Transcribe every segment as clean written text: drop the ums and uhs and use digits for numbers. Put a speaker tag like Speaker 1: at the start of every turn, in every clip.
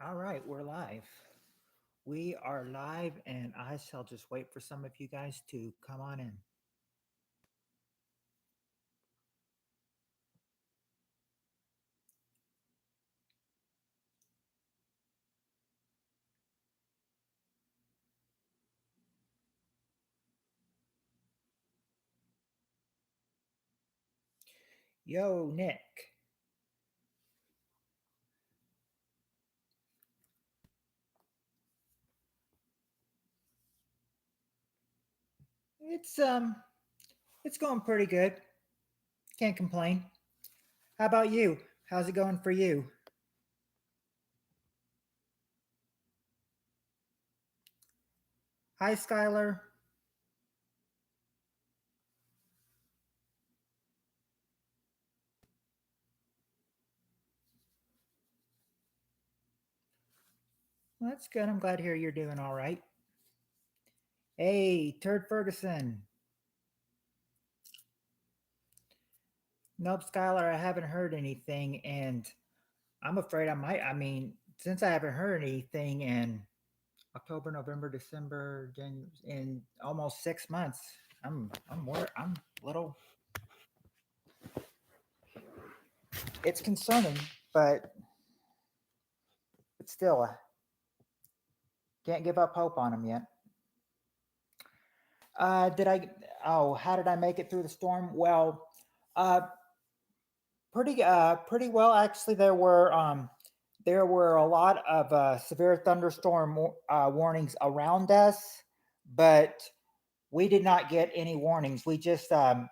Speaker 1: All right, we're live. We are live, and I shall just wait for some of you guys to come on in. Yo, Nick. It's um, it's going pretty good. Can't complain. How about you? How's it going for you? Hi, Skylar. Well, that's good. I'm glad to hear you're doing all right. Hey, Turd Ferguson. Nope, Skylar. I haven't heard anything, and I'm afraid I might. I mean, since I haven't heard anything in October, November, December, January, in almost 6 months. I'm a little. It's concerning, but still, can't give up hope on them yet. Did I? Oh, how did I make it through the storm? Well, uh, pretty well actually. There were a lot of severe thunderstorm warnings around us, but we did not get any warnings. We just made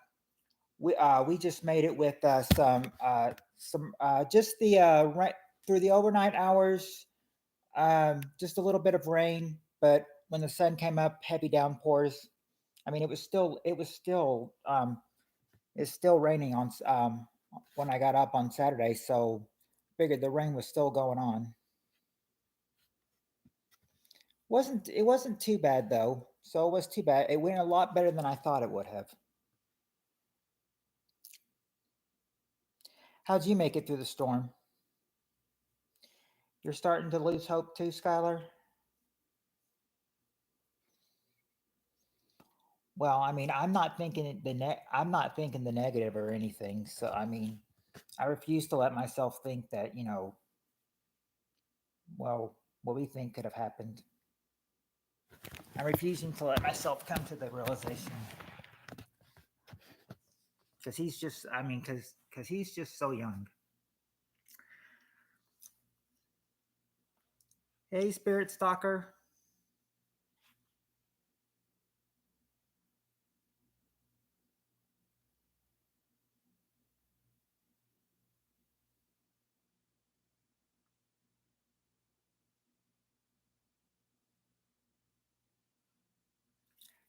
Speaker 1: it with some just the right through the overnight hours. Just a little bit of rain, but when the sun came up, heavy downpours. I mean, it's still raining on when I got up on Saturday, so figured the rain was still going on. Wasn't too bad though, so it was too bad. It went a lot better than I thought it would have. How'd you make it through the storm? You're starting to lose hope too, Skylar. Well, I mean, I'm not thinking the negative or anything. So I mean, I refuse to let myself think that well, what we think could have happened. I'm refusing to let myself come to the realization because he's just, I mean, because he's just so young. Hey, Spirit Stalker.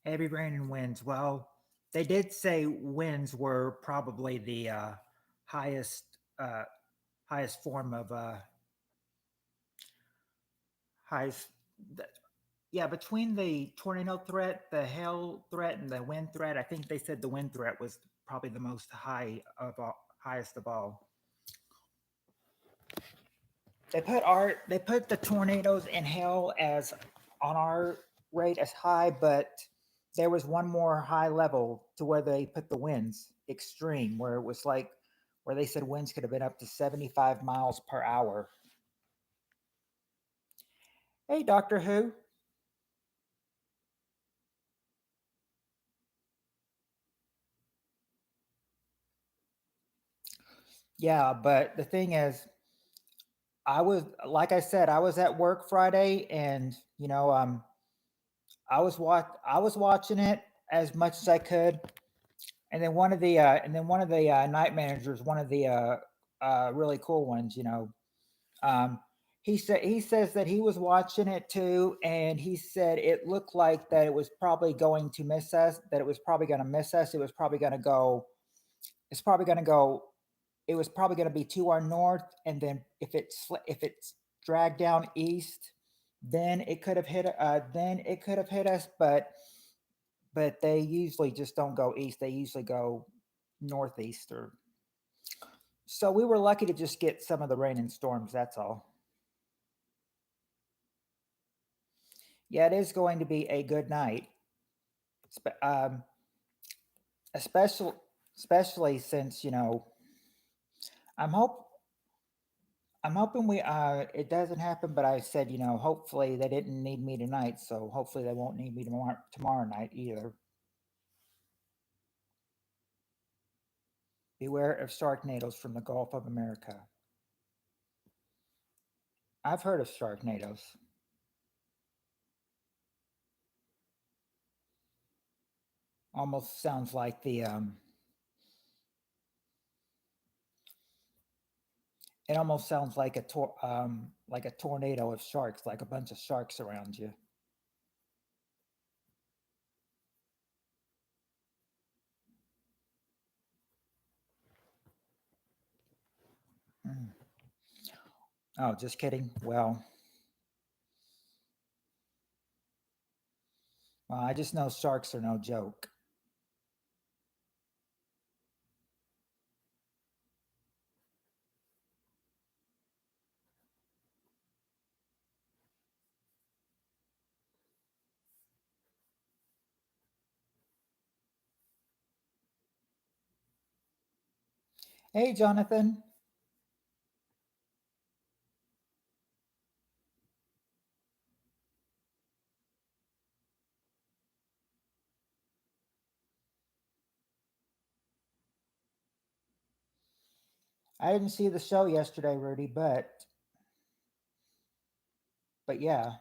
Speaker 1: Heavy rain and winds. Well, they did say winds were probably the highest uh, highest form of highest. Yeah, between the tornado threat, the hail threat, and the wind threat, I think they said the wind threat was probably the most highest of all. They put the tornadoes and hail as on our rate as high, but there was one more high level to where they put the winds extreme, where it was like where they said winds could have been up to 75 miles per hour. Hey, Doctor Who. Yeah, but the thing is, like I said, I was at work Friday, and I was watching it as much as I could, and then one of the night managers, one of the really cool ones, um, he says that he was watching it too, and he said it looked like that it was probably going to miss us, that it was probably going to miss us. It was probably going to go. It's probably going to go. It was probably going to be to our north, and then if it's dragged down east, then it could have hit. Then it could have hit us, but they usually just don't go east. They usually go northeast or so we were lucky to just get some of the rain and storms. That's all. Yeah, it is going to be a good night. Especially especially since I'm hope I'm hoping we it doesn't happen, but I said hopefully they didn't need me tonight, so hopefully they won't need me tomorrow night either. Beware of sharknadoes from the Gulf of America. I've heard of sharknadoes. Almost sounds like the it almost sounds like like a tornado of sharks, like a bunch of sharks around you. Mm. Oh, just kidding. Well, I just know sharks are no joke. Hey, Jonathan. I didn't see the show yesterday, Rudy, but yeah,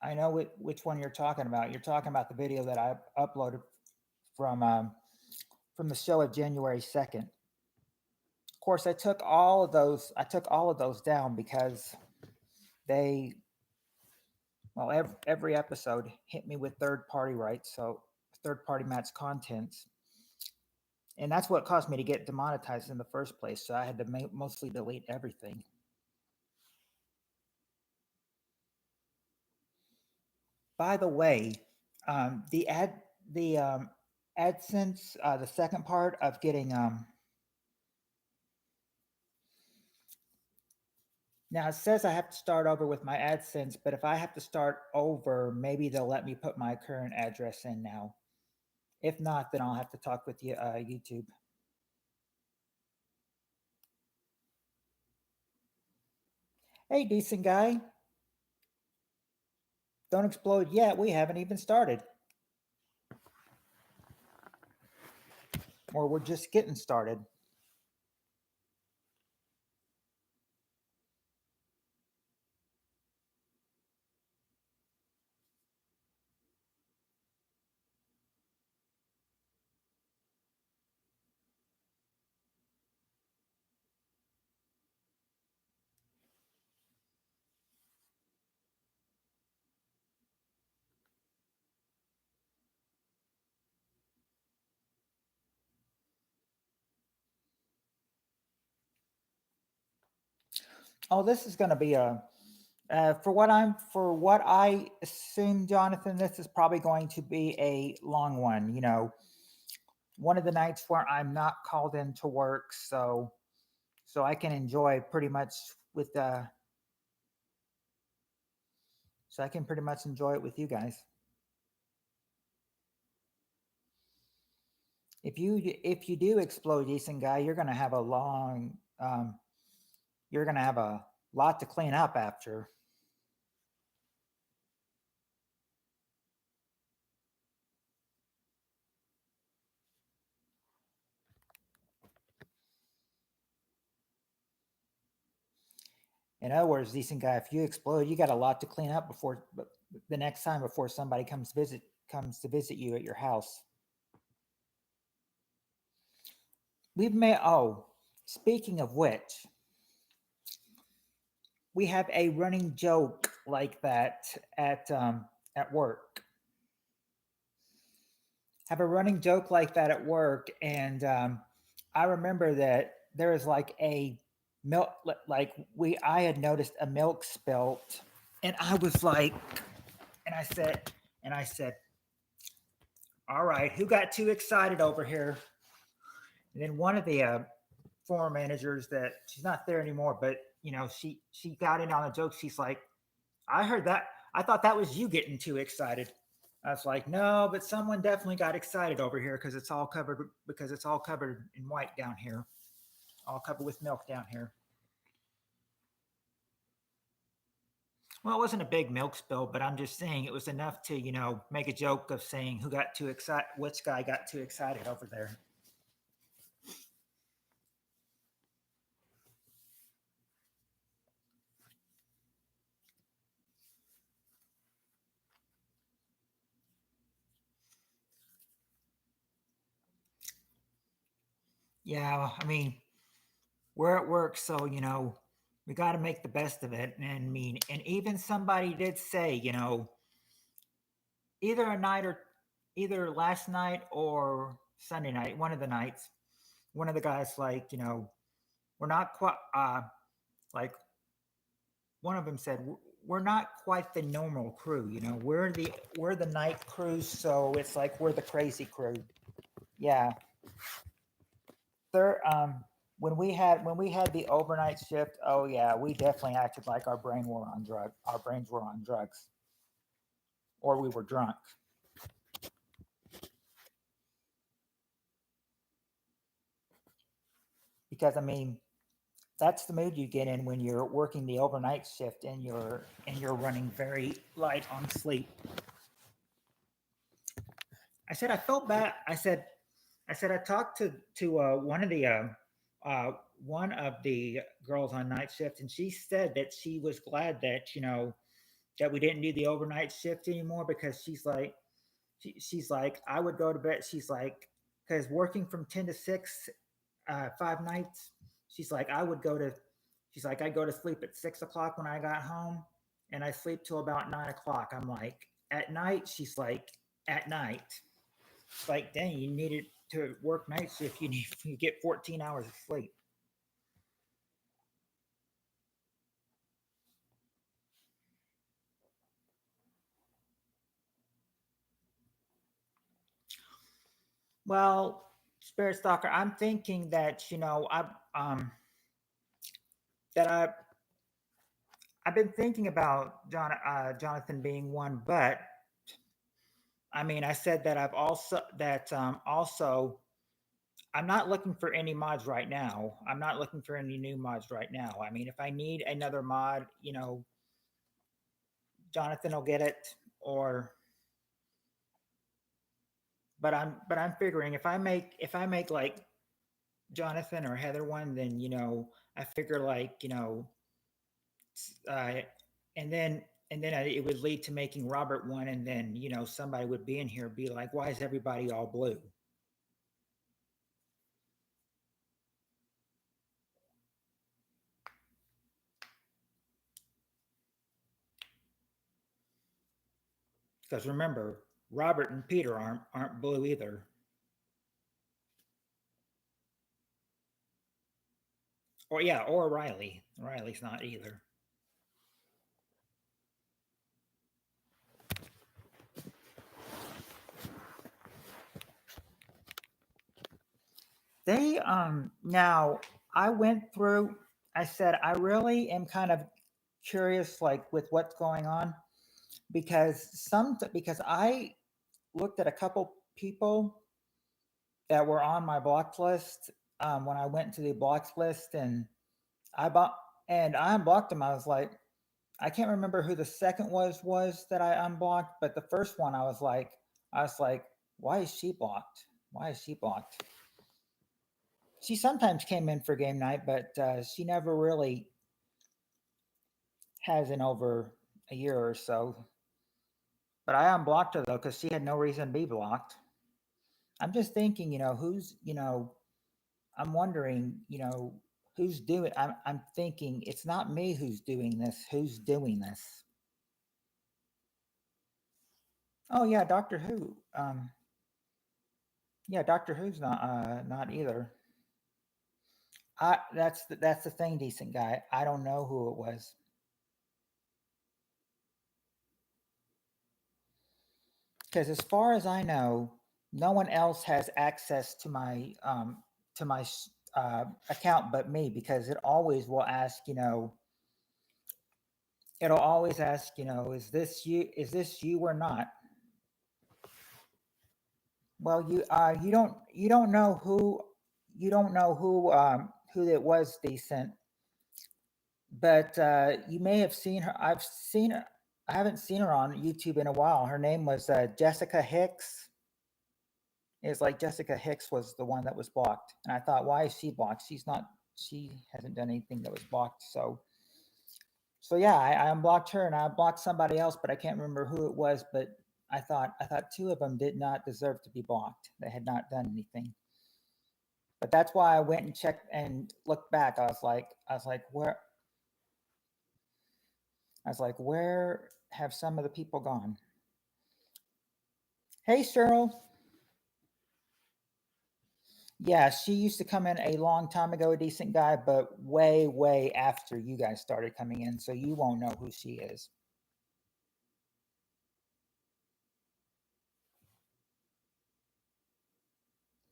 Speaker 1: I know which one you're talking about. You're talking about the video that I uploaded from um, from the show of January 2nd. Of course, I took all of those. I took all of those down because they, well, every episode hit me with third party rights, so third party match contents, and that's what caused me to get demonetized in the first place. So I had to mostly delete everything. By the way, the the AdSense, the second part of getting now it says I have to start over with my AdSense, but if I have to start over, maybe they'll let me put my current address in now. If not, then I'll have to talk with you, YouTube. Hey, decent guy, don't explode yet. We haven't even started, or we're just getting started. Oh, this is going to be a for what I assume, Jonathan. This is probably going to be a long one. One of the nights where I'm not called in to work, so I can enjoy pretty much with so I can pretty much enjoy it with you guys. If you do explode, decent guy, you're gonna have a lot to clean up after. In other words, decent guy, if you explode, you got a lot to clean up before the next time before somebody comes to visit you at your house. We've made oh, speaking of which, we have a running joke like that at work. Have a running joke like that at work, and I remember that there was like a milk, like we I had noticed a milk spilt, and I was like, and I said, all right, who got too excited over here? And then one of the former managers, that she's not there anymore, but she got in on a joke. She's like, I heard that. I thought that was you getting too excited. I was like, no, but someone definitely got excited over here because it's all covered in white down here, all covered with milk down here. Well, it wasn't a big milk spill, but I'm just saying it was enough to, make a joke of saying who got too excited, which guy got too excited over there. Yeah, I mean, we're at work, so we got to make the best of it. And I mean, and even somebody did say, either a night or either last night or Sunday night, one of the nights, one of the guys like, we're not quite like one of them said we're not quite the normal crew. We're the night crew, so it's like we're the crazy crew. Yeah, third when we had the overnight shift. Oh yeah, we definitely acted like our brains were on drugs, or we were drunk. Because I mean, that's the mood you get in when you're working the overnight shift and you're running very light on sleep. I said I felt bad. I said I talked to uh, one of the girls on night shift, and she said that she was glad that that we didn't do the overnight shift anymore because she's like I would go to bed. She's like because working from 10 to 6, 5 nights. She's like I would go to. She's like I'd go to sleep at 6 o'clock when I got home, and I sleep till about 9 o'clock. I'm like at night. She's like at night. It's like, dang, you needed to work night shift. You get 14 hours of sleep. Well, Spirit Stalker, I'm thinking that um that I've been thinking about Jonathan being one, but I mean, I said that also I'm not looking for any mods right now. I'm not looking for any new mods right now. I mean, if I need another mod, Jonathan will get it, or but I'm figuring if I make like Jonathan or Heather one, then I figure like uh, and then it would lead to making Robert one, and then somebody would be in here be like, why is everybody all blue? Because remember, Robert and Peter aren't blue either. Or yeah, or Riley. Riley's not either. They now I went through. I said I really am kind of curious, like with what's going on, because I looked at a couple people that were on my block list when I went to the blocks list, and I bought and I unblocked them. I was like, I can't remember who the second was that I unblocked, but the first one I was like, why is she blocked? Why is she blocked? She sometimes came in for game night, but she never really has in over a year or so. But I unblocked her though because she had no reason to be blocked. I'm just thinking, I'm wondering, who's doing. I'm thinking it's not me who's doing this. Who's doing this? Oh yeah, Doctor Who. Yeah, Doctor Who's not either. That's the thing, decent guy. I don't know who it was because as far as I know, no one else has access to my account but me because it always will ask. it'll always ask, is this you or not? Well, you don't know who it was decent, but you may have seen her. I haven't seen her on YouTube in a while. Her name was Jessica Hicks. It's like Jessica Hicks was the one that was blocked, and I thought, why is she blocked? She's not. She hasn't done anything that was blocked. So yeah, I unblocked her, and I blocked somebody else, but I can't remember who it was. But I thought two of them did not deserve to be blocked. They had not done anything. But that's why I went and checked and looked back. I was like, where have some of the people gone? Hey, Cheryl. Yeah, she used to come in a long time ago, a decent guy, but way, way after you guys started coming in, so you won't know who she is.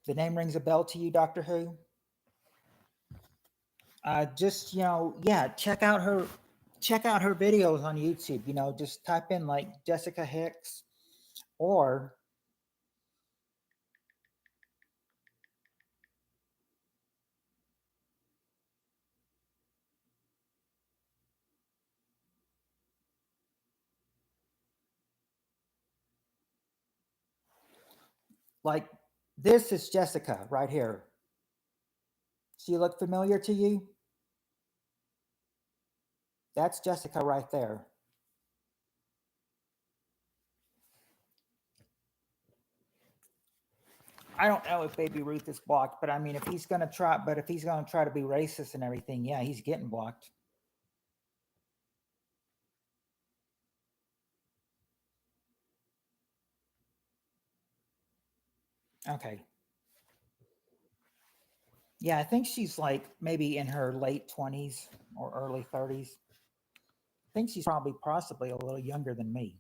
Speaker 1: The name rings a bell to you, Doctor Who? Just yeah, check out her videos on YouTube. Just type in like Jessica Hicks, or like this is Jessica right here. She look familiar to you? That's Jessica right there. I don't know if Baby Ruth is blocked, but I mean, if he's gonna try to be racist and everything, yeah, he's getting blocked. Okay. Yeah, I think she's like maybe in her late 20s or early 30s. I think she's probably possibly a little younger than me.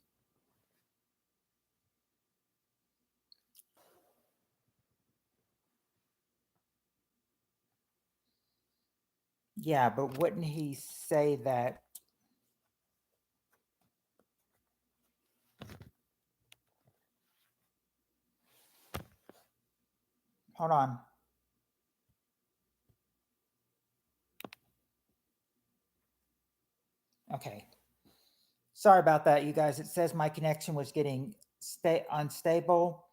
Speaker 1: Yeah, but wouldn't he say that? Hold on. Okay. Sorry about that, you guys. It says my connection was getting stay unstable.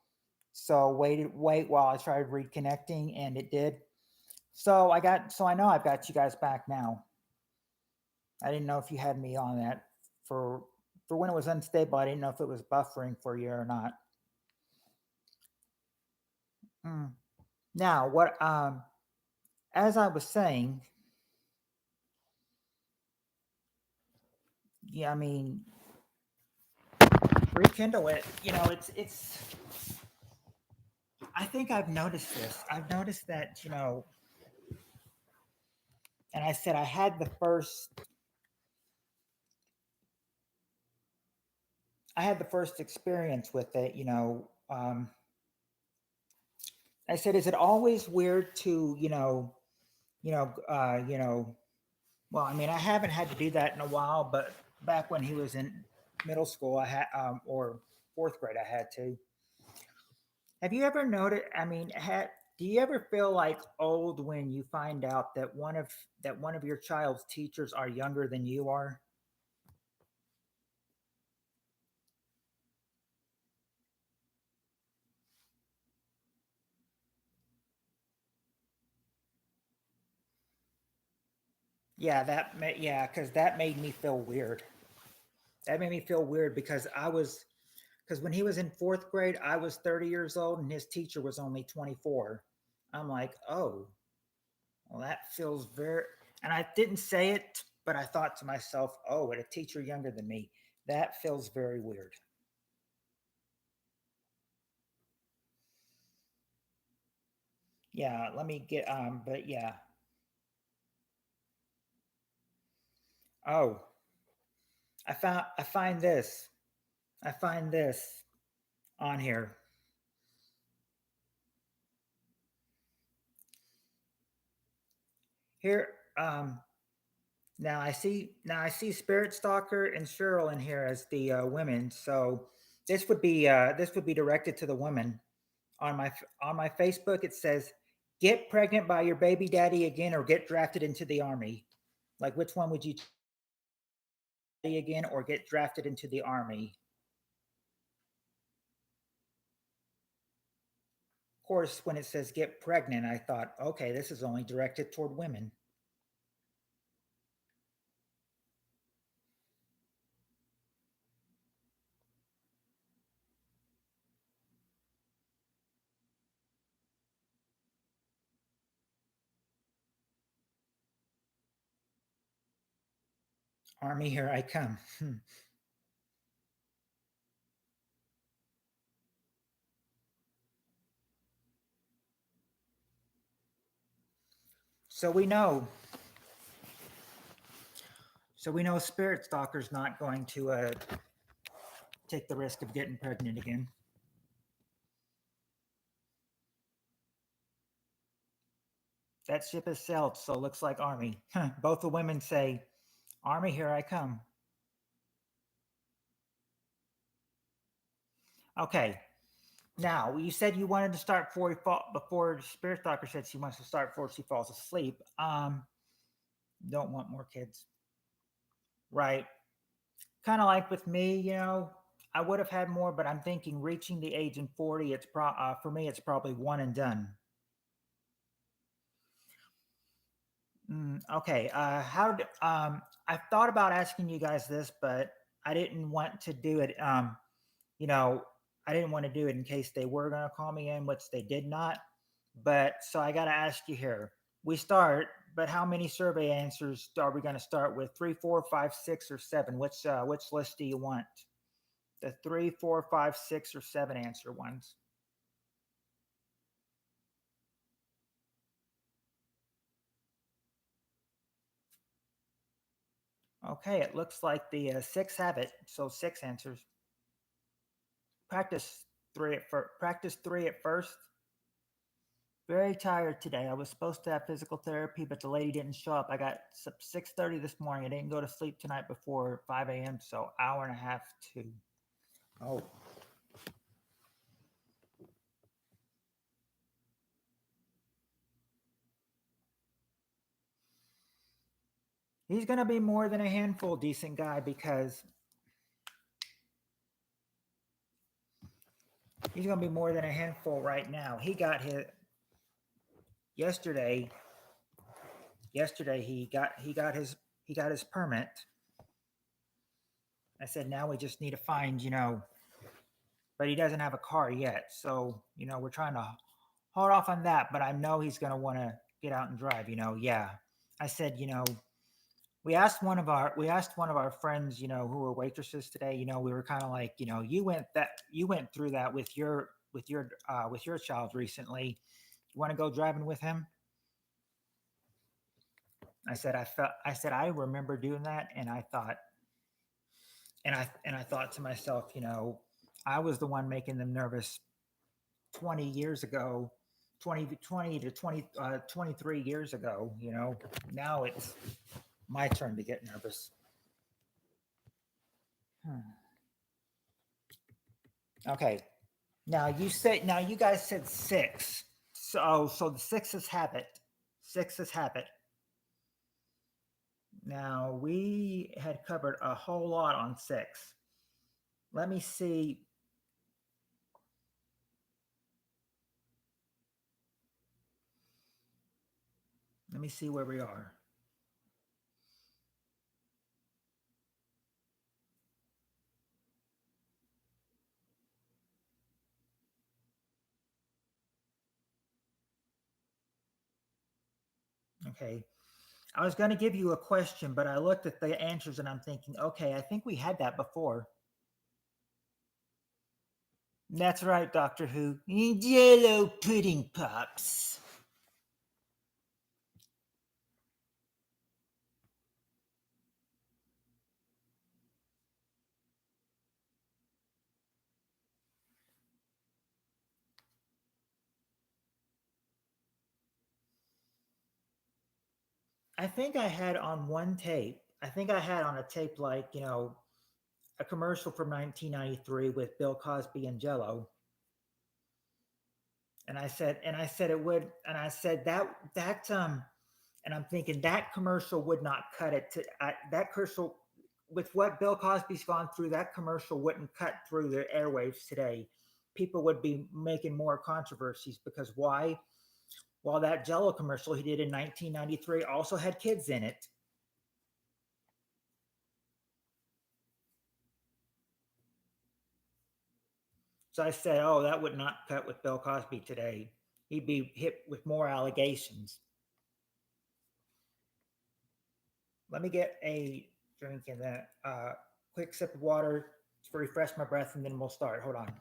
Speaker 1: So wait while I tried reconnecting, and it did. So I know I've got you guys back now. I didn't know if you had me on that for for when it was unstable. I didn't know if it was buffering for you or not. Mm. Now, what as I was saying, yeah, I mean, rekindle it. It's. I think I've noticed this. I've noticed that and I said I had the first experience with it. I said, is it always weird to you know, uh, you know, well, I mean, I haven't had to do that in a while, but back when he was in middle school, I had, or fourth grade, I had to. Have you ever noticed? I mean, do you ever feel like old when you find out that one of your child's teachers are younger than you are? Yeah, because that made me feel weird. That made me feel weird because when he was in fourth grade, I was 30 years old and his teacher was only 24. I'm like, oh, well, that feels very, and I didn't say it, but I thought to myself, oh, and a teacher younger than me, that feels very weird. Yeah, let me get, but yeah. Oh, I find this, I find this on here. Here, Now I see Spirit Stalker and Cheryl in here as the women. So this would be directed to the women. On my Facebook it says, "Get pregnant by your baby daddy again, or get drafted into the army." Like, which one would you again, or get drafted into the army? Of course, when it says get pregnant, I thought, okay, this is only directed toward women. Army, here I come. So we know. So we know Spirit Stalker's not going to take the risk of getting pregnant again. That ship has sailed, so it looks like Army. Both the women say, "Army, here I come." Okay. Now, you said you wanted to start before Spirit Stalker said she wants to start before she falls asleep. Don't want more kids. Right. Kind of like with me, I would have had more, but I'm thinking reaching the age in 40, for me, it's probably one and done. Okay. I've thought about asking you guys this, but I didn't want to do it. You know, I didn't want to do it in case they were going to call me in, which they did not. But so I got to ask you here. We start, but how many survey answers are we going to start with? Three, four, five, six, or seven? Which list do you want? The three, four, five, six, or seven answer ones. Okay, it looks like the six have it. So six answers. Practice Practice three at first. Very tired today. I was supposed to have physical therapy, but the lady didn't show up. I got 6:30 this morning. I didn't go to sleep tonight before 5 a.m. So hour and a half to. Oh, he's gonna be more than a handful, decent guy, because he's gonna be more than a handful right now. He got his yesterday. Yesterday he got his permit. I said now we just need to find, but he doesn't have a car yet. So, we're trying to hold off on that, but I know he's going to want to get out and drive, yeah. I said, we asked one of our friends, who were waitresses today, we were kind of like, you went through that with your child recently. You want to go driving with him? I said I remember doing that, and I thought and I thought to myself, I was the one making them nervous 20 years ago, 20 to 23 years ago. Now it's my turn to get nervous. Hmm. Okay. Now you guys said six. So the sixes have it. Sixes have it. Now we had covered a whole lot on six. Let me see. Let me see where we are. Okay. I was going to give you a question, but I looked at the answers and I'm thinking, okay, I think we had that before. That's right, Doctor Who. Yellow pudding pops. I think I had on one tape. I think I had on a tape like a commercial from 1993 with Bill Cosby and Jello, and I said it would, and I said and I'm thinking that commercial would not cut it to that commercial with what Bill Cosby's gone through. That commercial wouldn't cut through the airwaves today. People would be making more controversies because why? While that Jello commercial he did in 1993 also had kids in it. So I said, oh, that would not cut with Bill Cosby today. He'd be hit with more allegations. Let me get a drink and then quick sip of water to refresh my breath, and then we'll start. Hold on.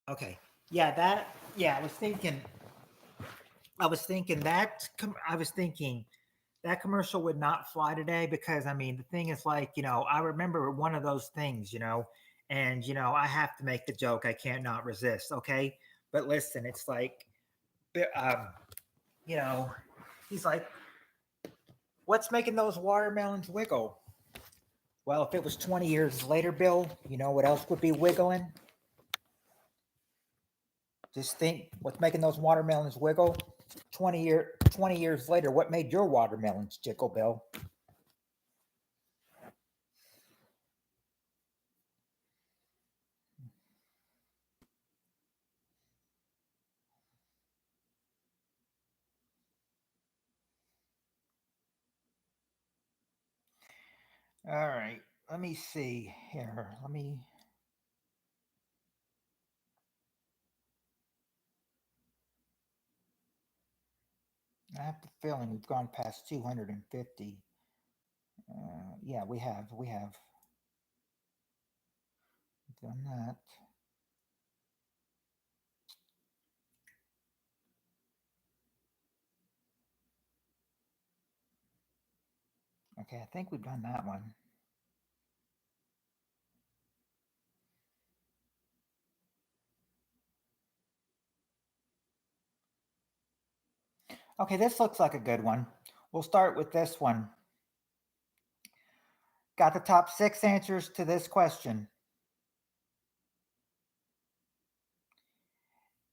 Speaker 1: Okay. Yeah, that. Yeah, I was thinking that commercial would not fly today because I mean the thing is like I remember one of those things and I have to make the joke. I can't not resist. Okay, but listen, it's like um, you know, he's like, what's making those watermelons wiggle? Well, if it was 20 years later, Bill, you know what else would be wiggling? Just think, what's making those watermelons wiggle? 20 years later, what made your watermelons jiggle, Bill? All right, let me see here. I have the feeling we've gone past 250. Yeah, we have done that. Okay, I think we've done that one. Okay, this looks like a good one. We'll start with this one. Got the top six answers to this question.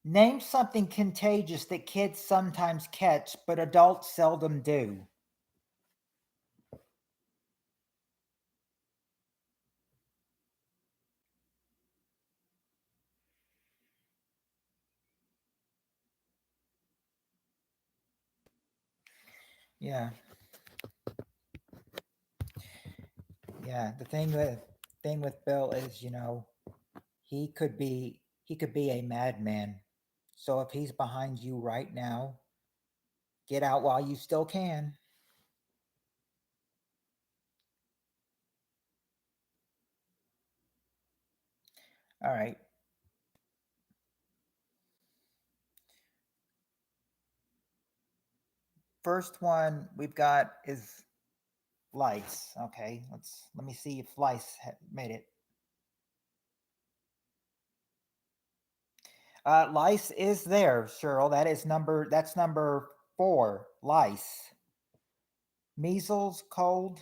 Speaker 1: Name something contagious that kids sometimes catch, but adults seldom do. Yeah, yeah. The thing with Bill is, he could be a madman. So if he's behind you right now, get out while you still can. All right. First one we've got is lice. Okay, let me see if lice made it. Lice is there, Cheryl. That's number four. Lice, measles, cold.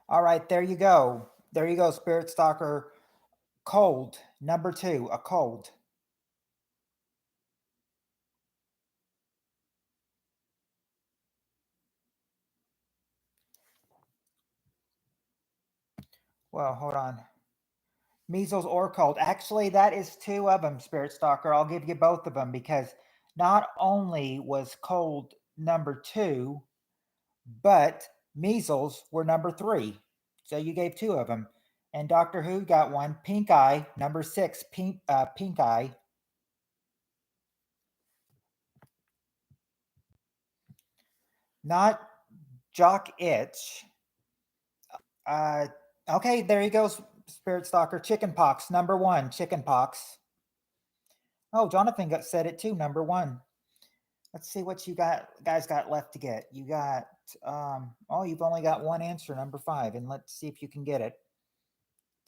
Speaker 1: All right, there you go. There you go, Spirit Stalker. Cold, number two, a cold. Well, hold on. Measles or cold. Actually, that is two of them, Spirit Stalker. I'll give you both of them because not only was cold number two, but measles were number three. So you gave two of them. And Doctor Who got one. Pink eye, number six, pink eye. Not jock itch. Uh, okay, there you go, Spirit Stalker. Chicken pox, number one. Chicken pox. Oh, Jonathan said it too. Number one. Let's see what you guys got left to get. You got oh, you've only got one answer, number five, and let's see if you can get it.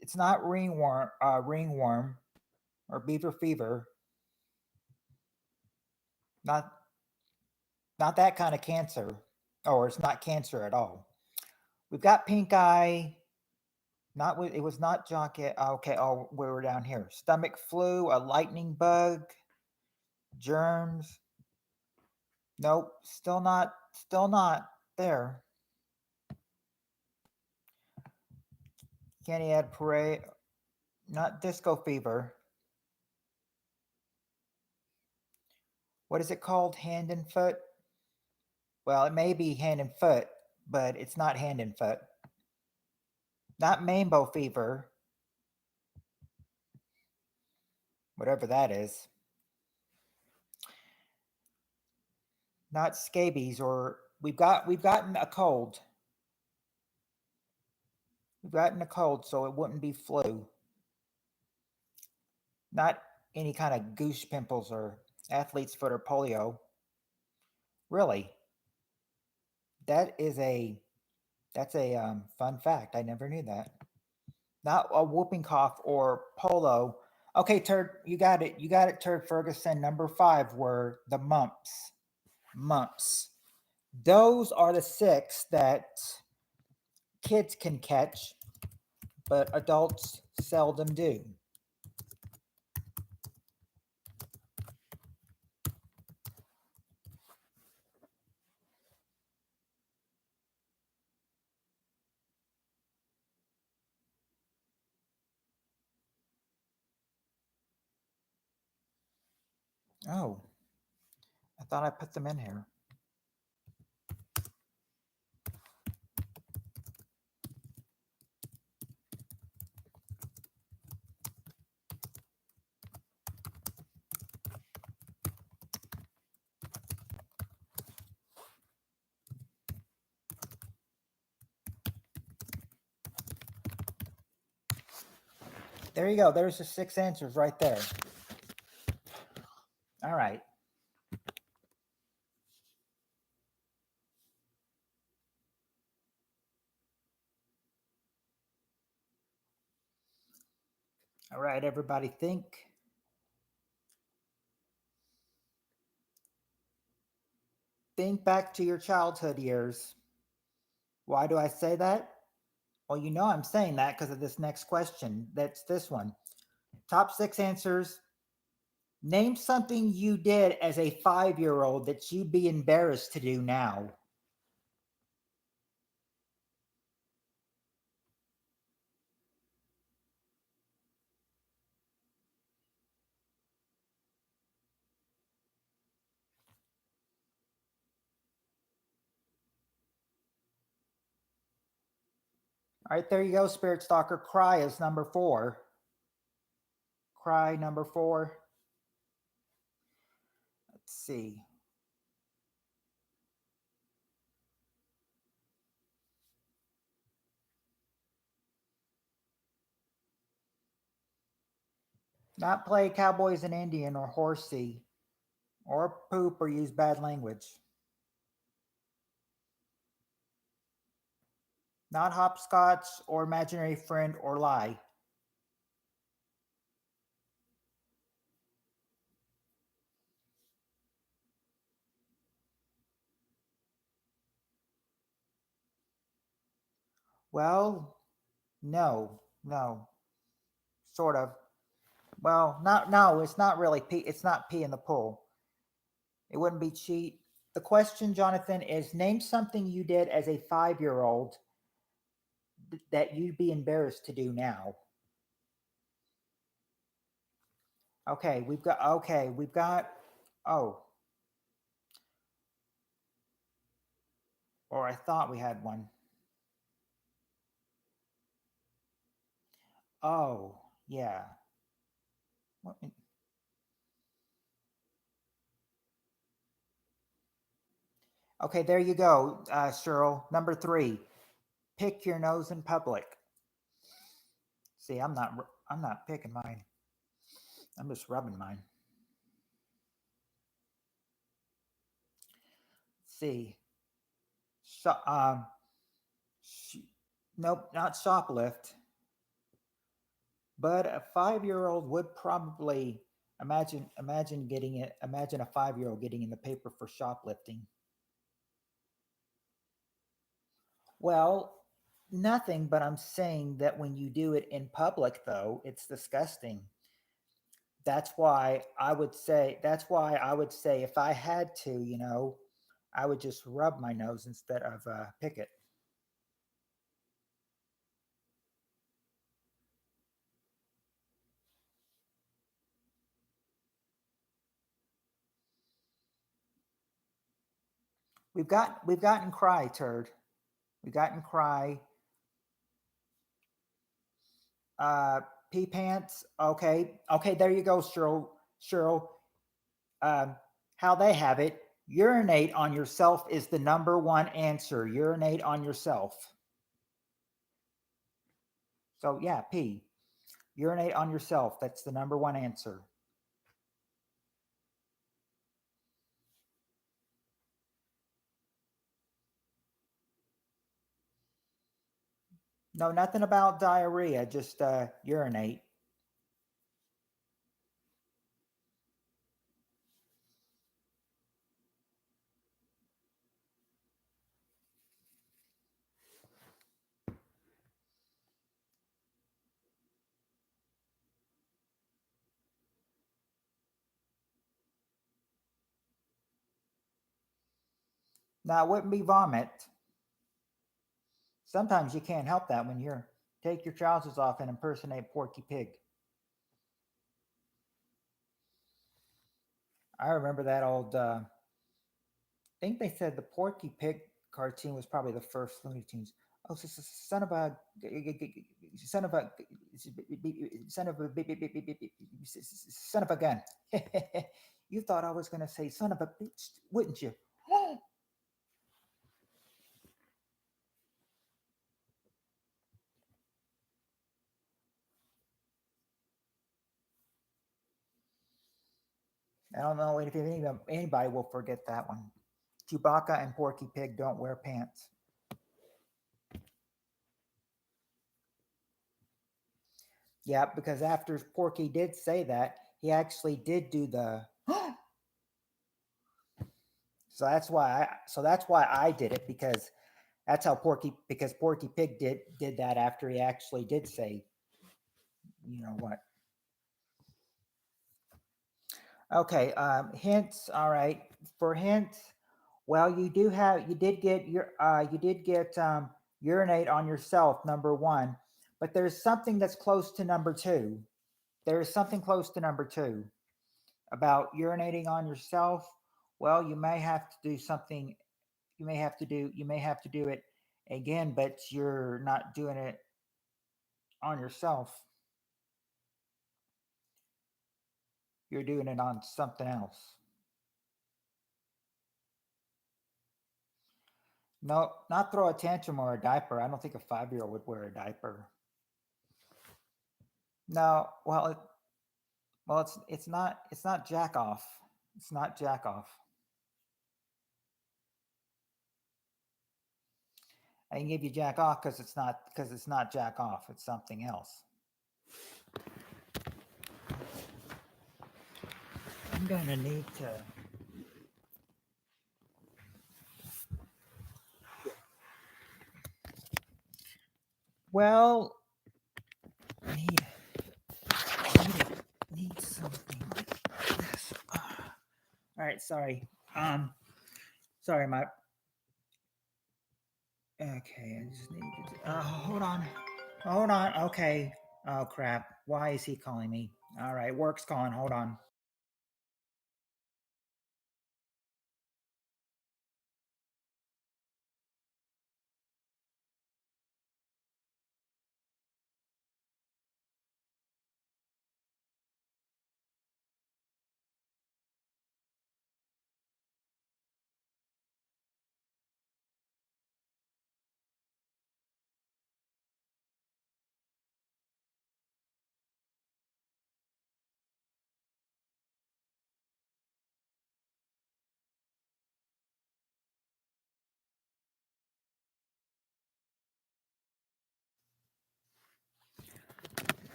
Speaker 1: It's not ringworm or beaver fever. Not not that kind of cancer. Or it's not cancer at all. We've got pink eye. Not it was not jocket. Okay, oh, we were down here. Stomach flu, a lightning bug, germs. Nope, still not there. Candy add parade, not disco fever. What is it called? Hand and foot? Well, it may be hand and foot, but it's not hand and foot. Not Mambo fever, whatever that is. Not scabies, or we've gotten a cold. We've gotten a cold, so it wouldn't be flu. Not any kind of goose pimples or athlete's foot or polio. Really, that is a that's a fun fact. I never knew that. Not a whooping cough or polo. Okay, Turd, you got it. You got it, Turd Ferguson. Number five were the mumps. Mumps. Those are the six that kids can catch, but adults seldom do. Oh, I thought I put them in here. There you go. There's the six answers right there. All right. All right, everybody, think. Think back to your childhood years. Why do I say that? Well, you know I'm saying that because of this next question. That's this one. Top six answers. Name something you did as a 5-year-old that you'd be embarrassed to do now. All right, there you go, Spirit Stalker. Cry is number four. Cry, number four. Let's see. Not play Cowboys and Indian or horsey or poop or use bad language. Not hopscotch or imaginary friend or lie. Well, no, sort of. Well, not no, it's not really pee. It's not pee in the pool. It wouldn't be cheat. The question, Jonathan, is name something you did as a 5-year-old that you'd be embarrassed to do now. Okay, we've got oh, or I thought we had one. Oh, yeah. What- Okay, there you go, Cheryl. Number 3, pick your nose in public. See, I'm not picking mine. I'm just rubbing mine. See, so, nope, not shoplift. But a 5-year-old would probably imagine getting it. Imagine a 5-year-old getting in the paper for shoplifting. Well, nothing, but I'm saying that when you do it in public, though, it's disgusting. That's why I would say if I had to, I would just rub my nose instead of pick it. We've gotten cry, turd. We've gotten cry. Uh, pee pants. Okay, okay. There you go, Cheryl. Cheryl. Um, how they have it. Urinate on yourself is the number one answer. Urinate on yourself. So yeah, pee. Urinate on yourself. That's the number one answer. No, nothing about diarrhea. Just urinate. Now, it wouldn't be vomit. Sometimes you can't help that when you're take your trousers off and impersonate Porky Pig. I remember that old. I think they said the Porky Pig cartoon was probably the first Looney Tunes. Oh, son of a son of a son of a son of a gun. You thought I was going to say son of a bitch, wouldn't you? I don't know if anybody will forget that one. Chewbacca and Porky Pig don't wear pants. Yeah, because after Porky did say that, he actually did do the. So that's why I did it, because that's how Porky Pig did that after he actually did say, you know what. Okay, hints. All right, for hints. Well, you did get urinate on yourself, number one, but there's something that's close to number two. There is something close to number two about urinating on yourself. Well, you may have to do something. You may have to do it again, but you're not doing it on yourself. You're doing it on something else. No, not throw a tantrum or a diaper. I don't think a 5-year-old would wear a diaper. No, well, it's not jack off. It's not jack off. I can give you jack off because it's not jack off. It's something else. I'm gonna need to. Well, need need something like this. All right, sorry. Sorry, my. Okay, I just need to. Hold on, hold on. Okay. Oh crap! Why is he calling me? All right, work's calling. Hold on.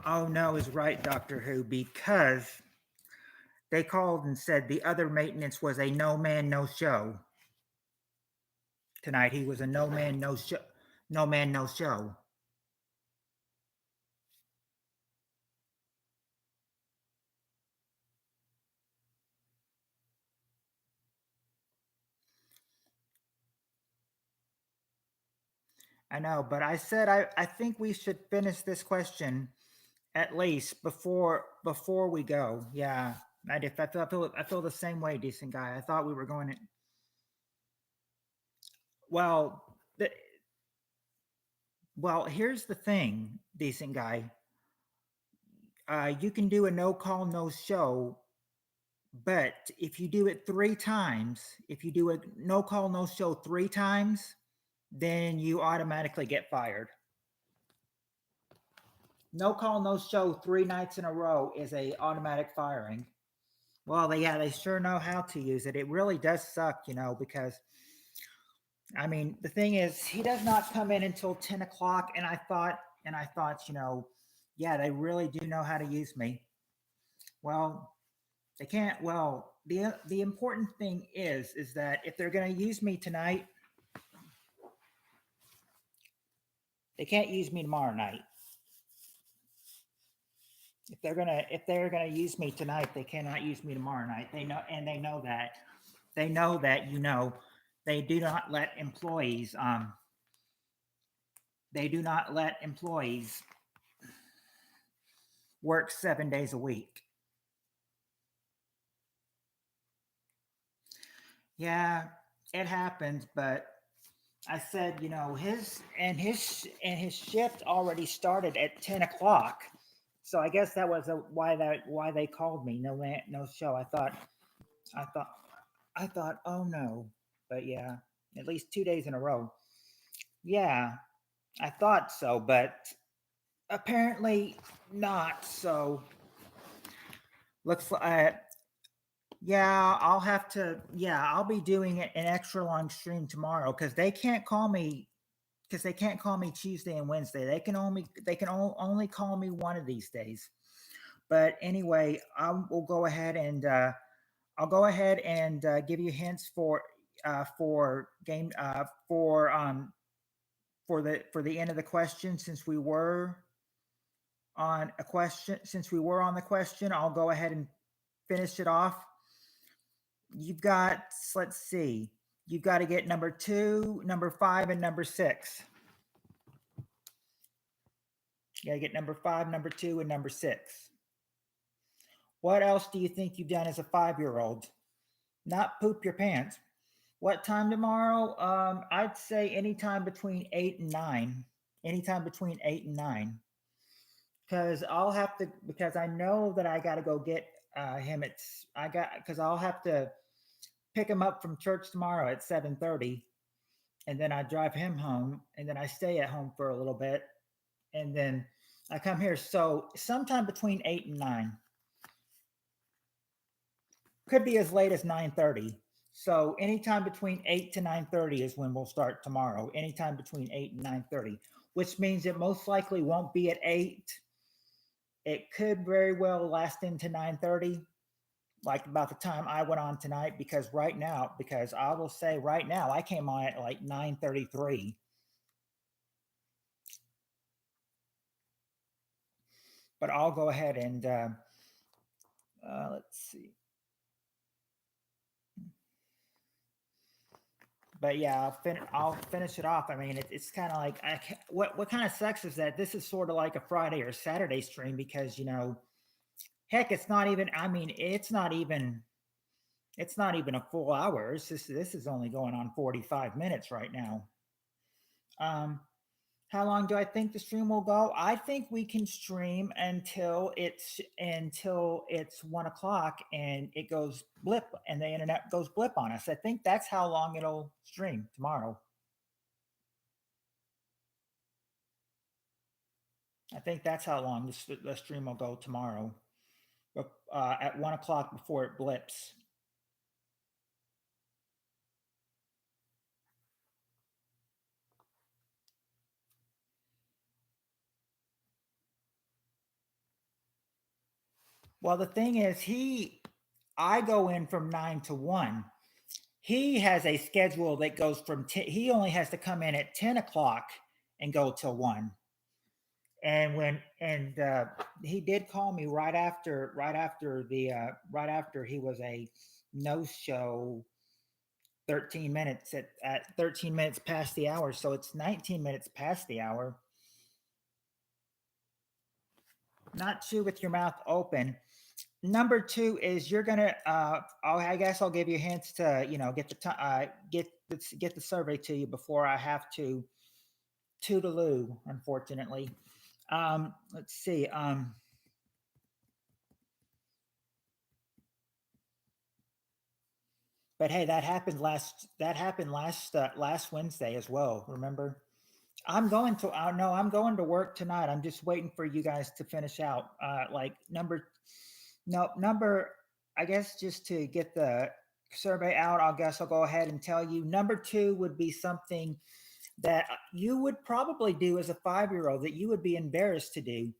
Speaker 1: Oh no is right, Doctor Who, because they called and said the other maintenance was a no man, no show tonight. He was a no man, no show. No man, no show. I know, but I said I think we should finish this question at least before we go. Yeah, I feel the same way, decent guy. I thought we were going to. Well, the, well, here's the thing, decent guy. You can do a no call, no show, but if you do it 3 times, if you do a no call, no show 3 times, then you automatically get fired. No call, no show 3 nights in a row is a automatic firing. Well, they sure know how to use it. It really does suck, because I mean, the thing is, he does not come in until 10 o'clock, and I thought, yeah, they really do know how to use me. Well, they can't. Well, the important thing is that if they're going to use me tonight, they can't use me tomorrow night. If they're gonna use me tonight, they cannot use me tomorrow night. They know, and they know that. They know that. They do not let employees. They do not let employees work 7 days a week. Yeah, it happens, but I said, his shift already started at 10 o'clock. So I guess that was why they called me. No show. I thought I thought, oh no. But yeah, at least 2 days in a row. Yeah, I thought so, but apparently not. So looks like, yeah, I'll have to, yeah, I'll be doing an extra long stream tomorrow because they can't call me Tuesday and Wednesday. They can only call me one of these days. But anyway, I will go ahead and give you hints for game for the end of the question. Since we were on the question, I'll go ahead and finish it off. You've got, let's see, you've got to get number 2, number 5, and number 6. You got to get number 5, number 2, and number 6. What else do you think you've done as a 5-year-old? Not poop your pants. What time tomorrow? I'd say anytime between 8 and 9. Anytime between 8 and 9. Because I know that I got to go get him. Because I'll have to pick him up from church tomorrow at 7:30, and then I drive him home, and then I stay at home for a little bit, and then I come here. So sometime between 8 and 9. Could be as late as 9:30. So anytime between 8 to 9:30 is when we'll start tomorrow. Anytime between 8 and 9:30, which means it most likely won't be at 8. It could very well last into 9:30, like about the time I went on tonight, because I will say right now, I came on at like 9:33. But I'll go ahead and let's see. But yeah, I'll finish it off. I mean, it's kind of like what kind of sucks is that this is sort of like a Friday or Saturday stream because heck, it's not even. I mean, it's not even a full hour. This is only going on 45 minutes right now. Um, how long do I think the stream will go? I think we can stream until it's 1 o'clock and it goes blip and the internet goes blip on us. I think that's how long it'll stream tomorrow. I think that's how long the stream will go tomorrow. At 1 o'clock before it blips. Well, the thing is, I go in from 9 to 1. He has a schedule that goes from 10, he only has to come in at 10 o'clock and go till 1. And he did call me right after he was a no show 13 minutes at 13 minutes past the hour. So it's 19 minutes past the hour. Not chew with your mouth open. Number two is you're gonna. I guess I'll give you hints to get get the survey to you before I have to toodaloo. Unfortunately, let's see. But hey, last Wednesday as well. Remember? I'm going to. No, I'm going to work tonight. I'm just waiting for you guys to finish out. Like number, no number. I guess just to get the survey out, I guess I'll go ahead and tell you. Number two would be something that you would probably do as a 5-year-old that you would be embarrassed to do,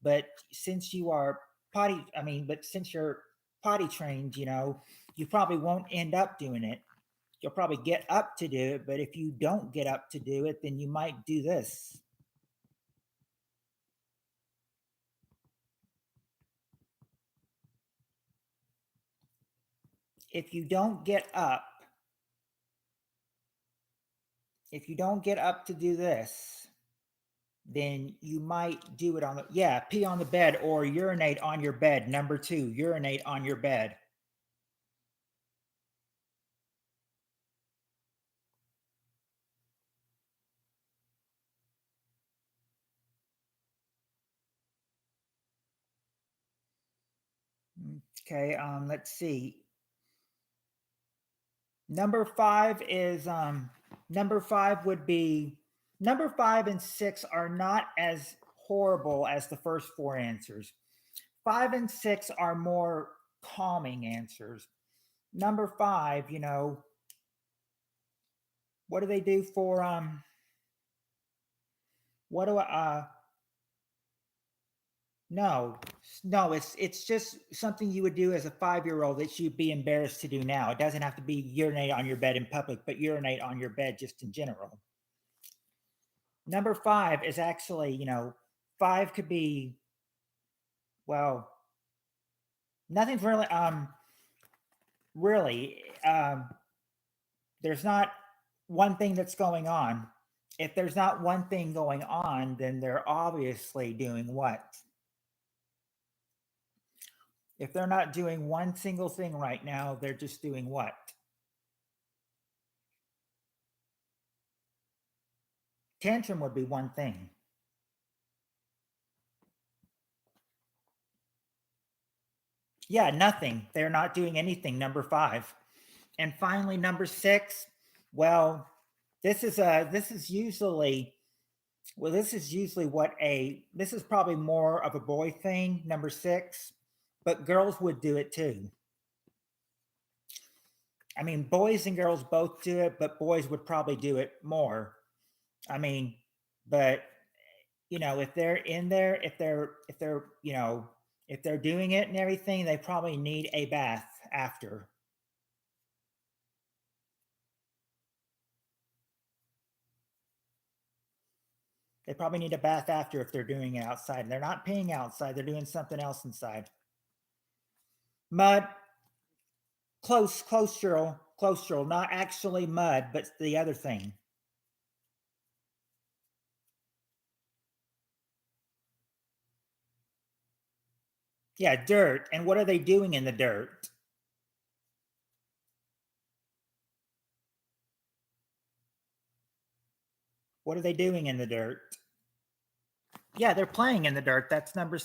Speaker 1: but since you are but since you're potty trained, you probably won't end up doing it. You'll probably get up to do it, but if you don't get up to do it, then you might do this. If you don't get up, if you don't get up to do this, then you might do it pee on the bed or urinate on your bed. Number two, urinate on your bed. Okay, let's see. Number five is number five would be number 5 and 6 are not as horrible as the first four answers. 5 and 6 are more calming answers. Number five, what do they do for what do I no, no, it's just something you would do as a 5-year-old that you'd be embarrassed to do now. It doesn't have to be urinate on your bed in public, but urinate on your bed just in general. Number five is actually, five could be, well, nothing's really, there's not one thing that's going on. If there's not one thing going on, then they're obviously doing what? If they're not doing one single thing right now, they're just doing what? Tantrum would be one thing. Yeah, nothing. They're not doing anything. Number five. And finally, number six. Well, this is usually this is probably more of a boy thing, number six, but girls would do it too. I mean, boys and girls both do it, but boys would probably do it more. I mean, but if they're in there, if they're doing it and everything, they probably need a bath after. They probably need a bath after if they're doing it outside. They're not peeing outside, they're doing something else inside. Mud, close, Cheryl, close, Cheryl. Not actually mud, but the other thing. Yeah, dirt. And what are they doing in the dirt? What are they doing in the dirt? Yeah, they're playing in the dirt. That's number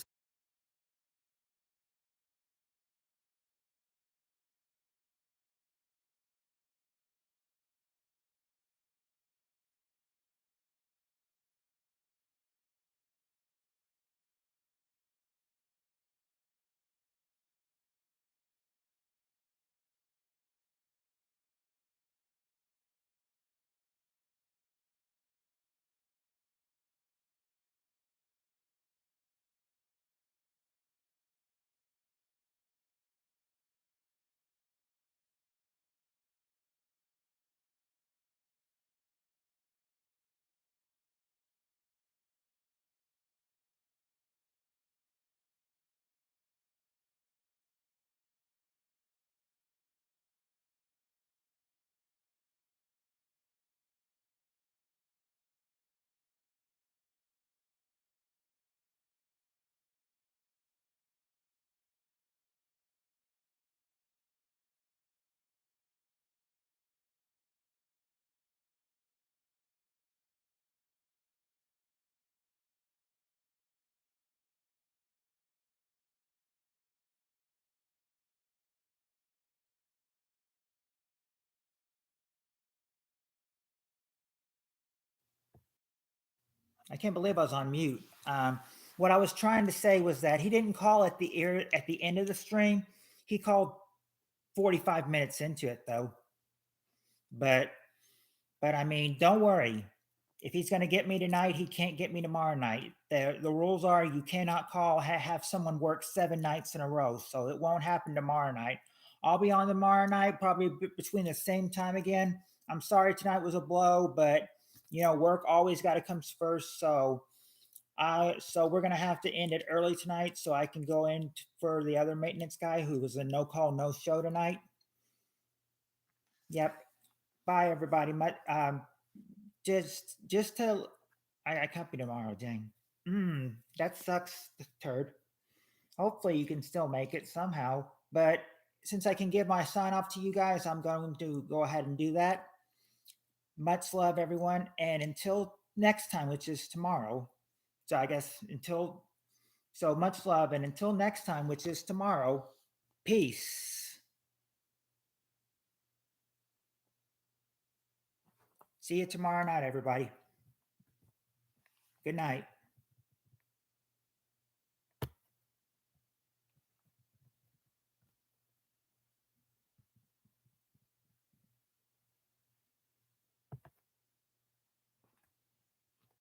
Speaker 1: I can't believe I was on mute. What I was trying to say was that he didn't call at the end of the stream. He called 45 minutes into it though. But I mean, don't worry. If he's going to get me tonight, he can't get me tomorrow night. The rules are you cannot call have someone work 7 nights in a row, so it won't happen tomorrow night. I'll be on tomorrow night, probably between the same time again. I'm sorry tonight was a blow, but work always got to come first. So we're gonna have to end it early tonight, so I can go in for the other maintenance guy who was a no call, no show tonight. Yep. Bye, everybody. Just to I can't be tomorrow, dang. That sucks, turd. Hopefully you can still make it somehow. But since I can give my sign off to you guys, I'm going to go ahead and do that. Much love, everyone. And until next time, which is tomorrow. So I guess so much love. And until next time, which is tomorrow, peace. See you tomorrow night, everybody. Good night.